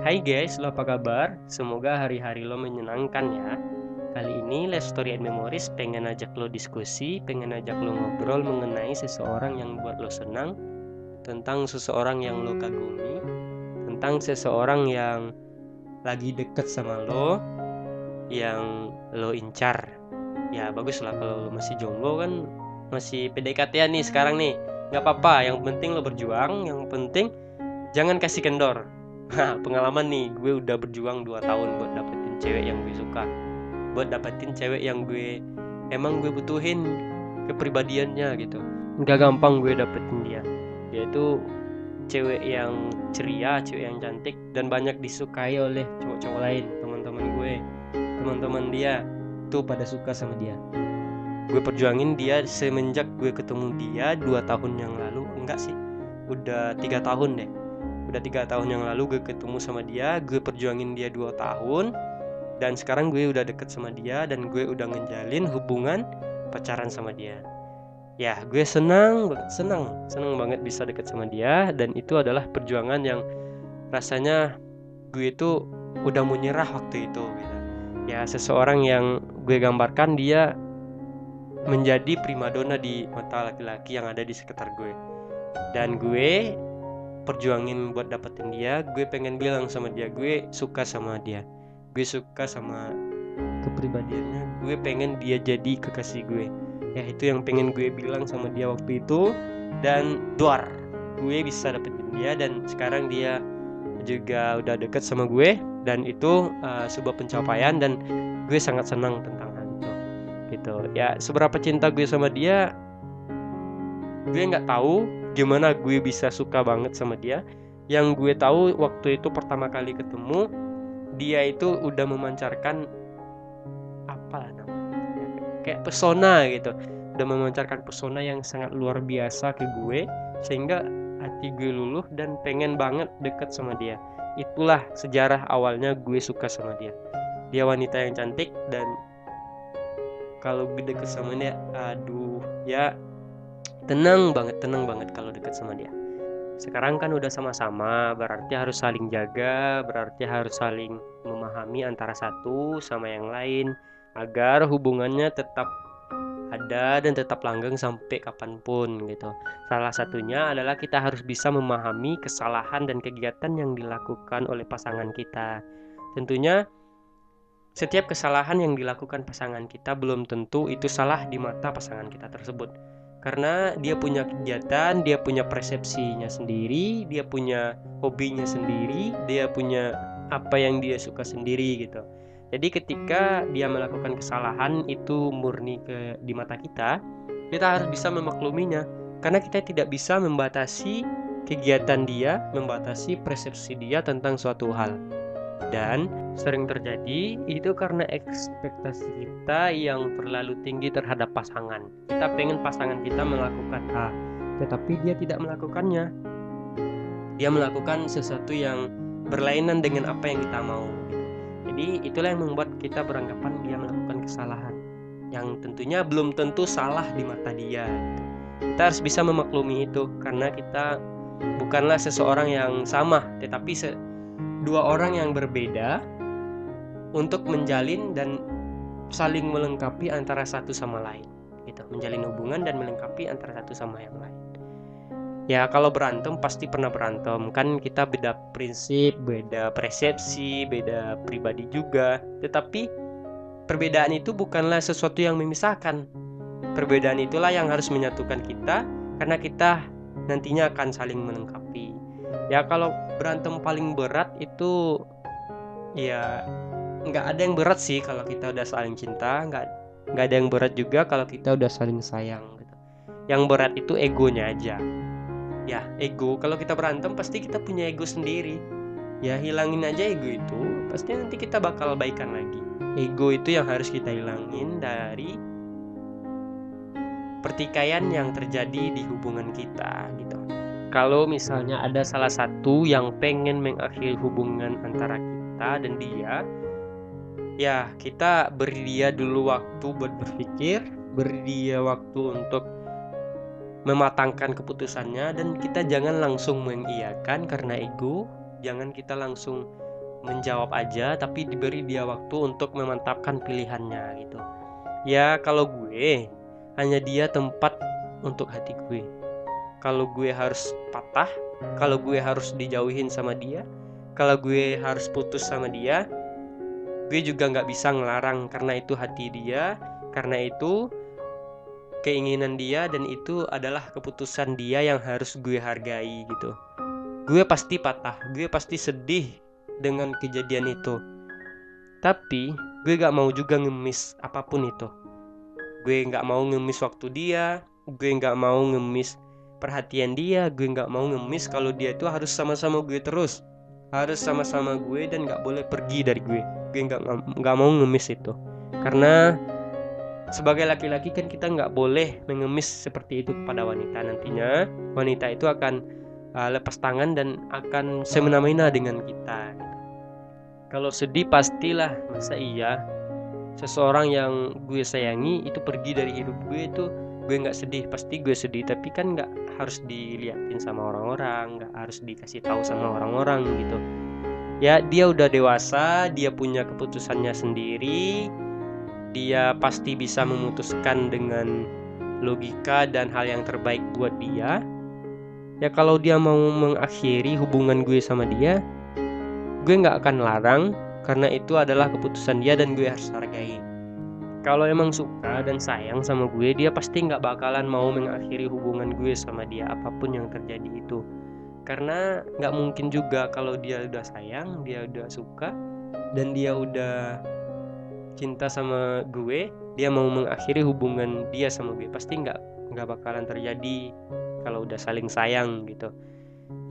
Hai guys, lo apa kabar? Semoga hari-hari lo menyenangkan ya. Kali ini Let's Story and Memories pengen ajak lo diskusi, pengen ajak lo ngobrol mengenai seseorang yang buat lo senang, tentang seseorang yang lo kagumi, tentang seseorang yang lagi deket sama lo, yang lo incar. Ya bagus lah kalau lo masih jomblo kan, masih PDKT-an nih sekarang nih. Gak apa-apa, yang penting lo berjuang, yang penting jangan kasih kendor. Nah, pengalaman nih, gue udah berjuang 2 tahun buat dapetin cewek yang gue suka. Buat dapetin cewek yang emang gue butuhin kepribadiannya gitu. Gak gampang gue dapetin dia. Dia itu cewek yang ceria, cewek yang cantik, dan banyak disukai oleh cowok-cowok lain. Teman-teman gue, teman-teman dia tuh pada suka sama dia. Gue perjuangin dia semenjak gue ketemu dia 2 tahun yang lalu. Enggak sih, udah 3 tahun deh. Udah 3 tahun yang lalu gue ketemu sama dia, gue perjuangin dia 2 tahun, dan sekarang gue udah deket sama dia, dan gue udah ngejalin hubungan pacaran sama dia. Ya, gue senang banget bisa deket sama dia, dan itu adalah perjuangan yang rasanya gue itu udah mau nyerah waktu itu gitu. Ya, seseorang yang gue gambarkan dia menjadi primadona di mata laki-laki yang ada di sekitar gue. Dan gue perjuangin buat dapetin dia. Gue pengen bilang sama dia, gue suka sama dia, gue suka sama kepribadiannya, gue pengen dia jadi kekasih gue. Ya itu yang pengen gue bilang sama dia waktu itu. Dan duar, gue bisa dapetin dia, dan sekarang dia juga udah deket sama gue, dan itu sebuah pencapaian, dan gue sangat senang tentang hal itu gitu. Ya seberapa cinta gue sama dia, gue nggak tahu gimana gue bisa suka banget sama dia. Yang gue tahu waktu itu pertama kali ketemu dia itu udah memancarkan apa namanya, kayak pesona gitu, udah memancarkan pesona yang sangat luar biasa ke gue, sehingga hati gue luluh dan pengen banget deket sama dia. Itulah sejarah awalnya gue suka sama dia. Dia wanita yang cantik, dan kalau gue deket sama dia, aduh ya, tenang banget kalau deket sama dia. Sekarang kan udah sama-sama, berarti harus saling jaga, berarti harus saling memahami antara satu sama yang lain, agar hubungannya tetap ada dan tetap langgeng sampai kapanpun gitu. Salah satunya adalah kita harus bisa memahami kesalahan dan kegiatan yang dilakukan oleh pasangan kita. Tentunya setiap kesalahan yang dilakukan pasangan kita belum tentu itu salah di mata pasangan kita tersebut. Karena dia punya kegiatan, dia punya persepsinya sendiri, dia punya hobinya sendiri, dia punya apa yang dia suka sendiri gitu. Jadi ketika dia melakukan kesalahan itu murni di mata kita harus bisa memakluminya. Karena kita tidak bisa membatasi kegiatan dia, membatasi persepsi dia tentang suatu hal. Dan sering terjadi itu karena ekspektasi kita yang terlalu tinggi terhadap pasangan. Kita pengen pasangan kita melakukan A, tetapi dia tidak melakukannya. Dia melakukan sesuatu yang berlainan dengan apa yang kita mau. Jadi itulah yang membuat kita beranggapan dia melakukan kesalahan, yang tentunya belum tentu salah di mata dia. Kita harus bisa memaklumi itu, karena kita bukanlah seseorang yang sama, tetapi dua orang yang berbeda untuk menjalin dan saling melengkapi antara satu sama lain gitu, menjalin hubungan dan melengkapi antara satu sama yang lain. Ya kalau berantem pasti pernah berantem kan, kita beda prinsip, beda persepsi, beda pribadi juga, tetapi perbedaan itu bukanlah sesuatu yang memisahkan. Perbedaan itulah yang harus menyatukan kita, karena kita nantinya akan saling melengkapi. Ya kalau berantem paling berat itu ya nggak ada yang berat sih kalau kita udah saling cinta, nggak ada yang berat juga kalau kita udah saling sayang gitu. Yang berat itu egonya aja. Ya ego, kalau kita berantem pasti kita punya ego sendiri. Ya hilangin aja ego itu, pasti nanti kita bakal baikan lagi. Ego itu yang harus kita hilangin dari pertikaian yang terjadi di hubungan kita gitu. Kalau misalnya ada salah satu yang pengen mengakhiri hubungan antara kita dan dia, ya kita beri dia dulu waktu buat berpikir, beri dia waktu untuk mematangkan keputusannya, dan kita jangan langsung mengiyakan karena ego. Jangan kita langsung menjawab aja, tapi diberi dia waktu untuk memantapkan pilihannya gitu. Ya kalau gue, hanya dia tempat untuk hati gue. Kalau gue harus patah, kalau gue harus dijauhin sama dia, kalau gue harus putus sama dia, gue juga nggak bisa ngelarang, karena itu hati dia, karena itu keinginan dia, dan itu adalah keputusan dia yang harus gue hargai gitu. Gue pasti patah, gue pasti sedih dengan kejadian itu, tapi gue gak mau juga ngemis apapun itu. Gue gak mau ngemis waktu dia, gue gak mau ngemis perhatian dia, gue gak mau ngemis kalau dia itu harus sama-sama gue terus, harus sama-sama gue dan gak boleh pergi dari gue. Gue gak mau ngemis itu, karena sebagai laki-laki kan kita nggak boleh mengemis seperti itu kepada wanita. Nantinya wanita itu akan lepas tangan dan akan semena-mena dengan kita. Kalau sedih pastilah, masa iya seseorang yang gue sayangi itu pergi dari hidup gue, itu gue nggak sedih? Pasti gue sedih, tapi kan nggak harus diliatin sama orang-orang, nggak harus dikasih tahu sama orang-orang gitu. Ya dia udah dewasa, dia punya keputusannya sendiri, dia pasti bisa memutuskan dengan logika dan hal yang terbaik buat dia. Ya kalau dia mau mengakhiri hubungan gue sama dia, gue gak akan larang, karena itu adalah keputusan dia dan gue harus hargai. Kalau emang suka dan sayang sama gue, dia pasti gak bakalan mau mengakhiri hubungan gue sama dia apapun yang terjadi itu. Karena gak mungkin juga kalau dia udah sayang, dia udah suka, dan dia udah cinta sama gue, dia mau mengakhiri hubungan dia sama gue, pasti nggak bakalan terjadi kalau udah saling sayang gitu.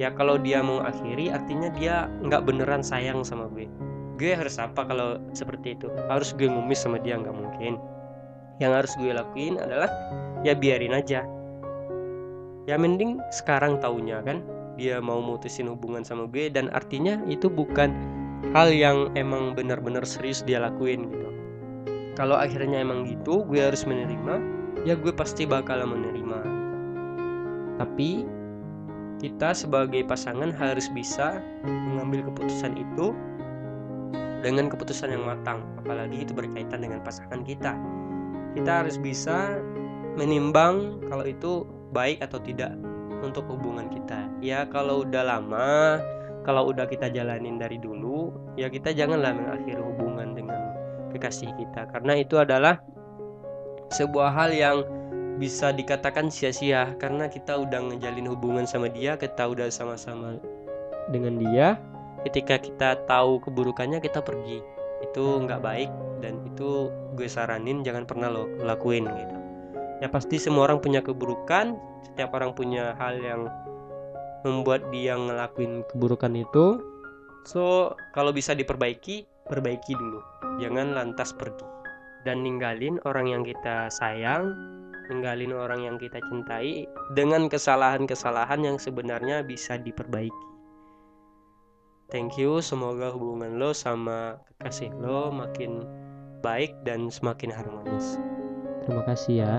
Ya kalau dia mau akhiri, artinya dia nggak beneran sayang sama gue. Gue harus apa kalau seperti itu? Harus gue ngumis sama dia? Nggak mungkin. Yang harus gue lakuin adalah ya biarin aja. Ya mending sekarang taunya kan dia mau mutusin hubungan sama gue, dan artinya itu bukan hal yang emang benar-benar serius dia lakuin gitu. Kalau akhirnya emang gitu, gue harus menerima, ya gue pasti bakal menerima. Tapi kita sebagai pasangan harus bisa mengambil keputusan itu dengan keputusan yang matang, apalagi itu berkaitan dengan pasangan kita. Kita harus bisa menimbang kalau itu baik atau tidak untuk hubungan kita. Ya kalau udah lama, kalau udah kita jalanin dari dulu, ya kita janganlah mengakhiri hubungan dengan kekasih kita, karena itu adalah sebuah hal yang bisa dikatakan sia-sia, karena kita udah ngejalin hubungan sama dia, kita udah sama-sama dengan dia, ketika kita tahu keburukannya kita pergi, itu nggak baik, dan itu gue saranin jangan pernah lo lakuin gitu. Ya pasti semua orang punya keburukan, setiap orang punya hal yang membuat dia ngelakuin keburukan itu. So kalau bisa diperbaiki, perbaiki dulu, jangan lantas pergi dan ninggalin orang yang kita sayang, ninggalin orang yang kita cintai dengan kesalahan-kesalahan yang sebenarnya bisa diperbaiki. Thank you, semoga hubungan lo sama kekasih lo makin baik dan semakin harmonis. Terima kasih ya.